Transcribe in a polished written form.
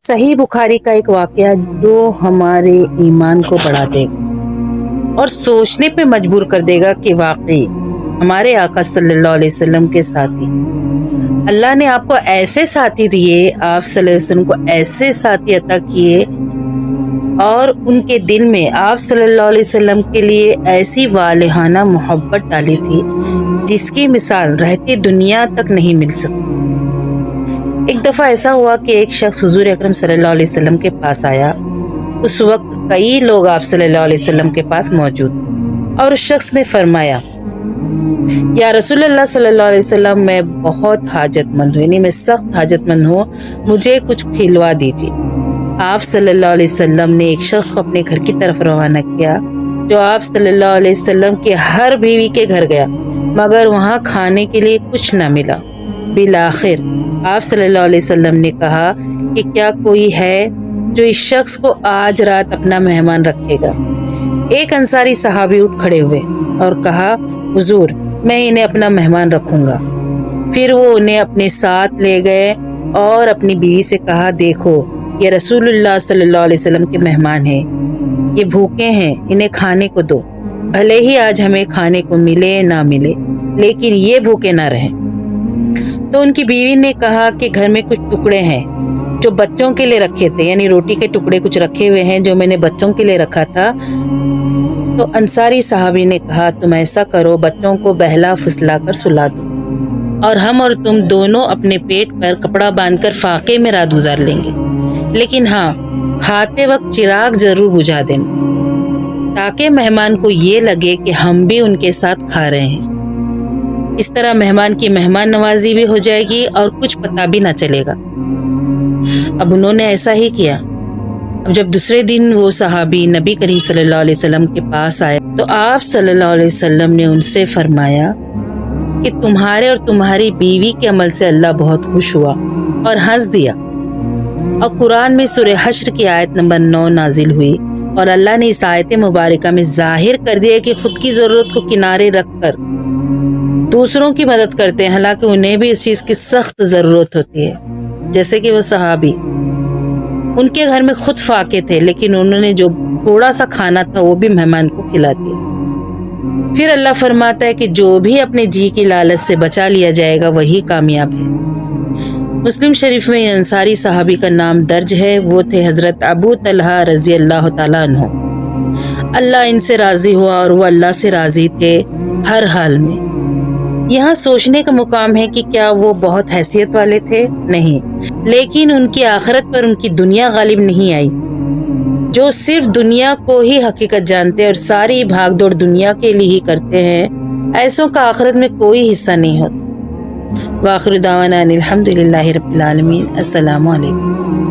صحیح بخاری کا ایک واقعہ جو ہمارے ایمان کو بڑھا دے گا اور سوچنے پہ مجبور کر دے گا کہ واقعی ہمارے آقا صلی اللہ علیہ وسلم کے ساتھی، اللہ نے آپ کو ایسے ساتھی دیے، آپ صلی اللہ علیہ وسلم کو ایسے ساتھی عطا کیے اور ان کے دل میں آپ صلی اللہ علیہ وسلم کے لیے ایسی والہانہ محبت ڈالی تھی جس کی مثال رہتی دنیا تک نہیں مل سکتی۔ ایک دفعہ ایسا ہوا کہ ایک شخص حضور اکرم صلی اللہ علیہ وسلم کے پاس آیا۔ اس وقت کئی لوگ آپ صلی اللہ علیہ وسلم کے پاس موجود تھے اور اس شخص نے فرمایا، یا رسول اللہ صلی اللہ علیہ وسلم، میں بہت حاجت مند ہوں، یعنی میں سخت حاجت مند ہوں، مجھے کچھ کھلوا دیجیے۔ آپ صلی اللہ علیہ وسلم نے ایک شخص کو اپنے گھر کی طرف روانہ کیا جو آپ صلی اللہ علیہ وسلم کے ہر بیوی کے گھر گیا مگر وہاں کھانے کے لیے کچھ نہ ملا۔ بالآخر آپ صلی اللہ علیہ وسلم نے کہا کہ کیا کوئی ہے جو اس شخص کو آج رات اپنا مہمان رکھے گا؟ ایک انصاری صحابی اٹھ کھڑے ہوئے اور کہا، حضور میں انہیں اپنا مہمان رکھوں گا۔ پھر وہ انہیں اپنے ساتھ لے گئے اور اپنی بیوی سے کہا، دیکھو یہ رسول اللہ صلی اللہ علیہ وسلم کے مہمان ہیں، یہ بھوکے ہیں، انہیں کھانے کو دو، بھلے ہی آج ہمیں کھانے کو ملے نہ ملے لیکن یہ بھوکے نہ رہیں۔ تو ان کی بیوی نے کہا کہ گھر میں کچھ ٹکڑے ہیں جو بچوں کے لیے رکھے تھے، یعنی روٹی کے ٹکڑے کچھ رکھے ہوئے ہیں جو میں نے بچوں کے لیے رکھا تھا۔ تو انصاری صحابی نے کہا، تم ایسا کرو، بچوں کو بہلا پھسلا کر سلا دو اور ہم اور تم دونوں اپنے پیٹ پر کپڑا باندھ کر فاقے میں رات گزار لیں گے، لیکن ہاں کھاتے وقت چراغ ضرور بجھا دینا تاکہ مہمان کو یہ لگے کہ ہم بھی ان کے ساتھ کھا رہے ہیں۔ اس طرح مہمان کی مہمان نوازی بھی ہو جائے گی اور کچھ پتہ بھی نہ چلے گا۔ اب انہوں نے ایسا ہی کیا۔ اب جب دوسرے دن وہ صحابی نبی کریم صلی اللہ علیہ وسلم کے پاس آئے تو آپ صلی اللہ علیہ وسلم نے ان سے فرمایا کہ تمہارے اور تمہاری بیوی کے عمل سے اللہ بہت خوش ہوا اور ہنس دیا۔ اور قرآن میں سورہ حشر کی آیت نمبر 9 نازل ہوئی اور اللہ نے اس آیت مبارکہ میں ظاہر کر دیا کہ خود کی ضرورت کو کنارے رکھ کر دوسروں کی مدد کرتے ہیں، حالانکہ انہیں بھی اس چیز کی سخت ضرورت ہوتی ہے۔ جیسے کہ وہ صحابی، ان کے گھر میں خود فاقے تھے لیکن انہوں نے جو تھوڑا سا کھانا تھا وہ بھی مہمان کو کھلا دیا۔ پھر اللہ فرماتا ہے کہ جو بھی اپنے جی کی لالچ سے بچا لیا جائے گا وہی کامیاب ہے۔ مسلم شریف میں انصاری صحابی کا نام درج ہے، وہ تھے حضرت ابو طلحہ رضی اللہ تعالیٰ عنہ۔ اللہ ان سے راضی ہوا اور وہ اللہ سے راضی تھے ہر حال میں۔ یہاں سوچنے کا مقام ہے کہ کیا وہ بہت حیثیت والے تھے؟ نہیں، لیکن ان کی آخرت پر ان کی دنیا غالب نہیں آئی۔ جو صرف دنیا کو ہی حقیقت جانتے اور ساری بھاگ دوڑ دنیا کے لیے ہی کرتے ہیں، ایسوں کا آخرت میں کوئی حصہ نہیں ہوتا۔ وآخر دعوانا ان الحمد للہ رب العالمین۔ السلام علیکم۔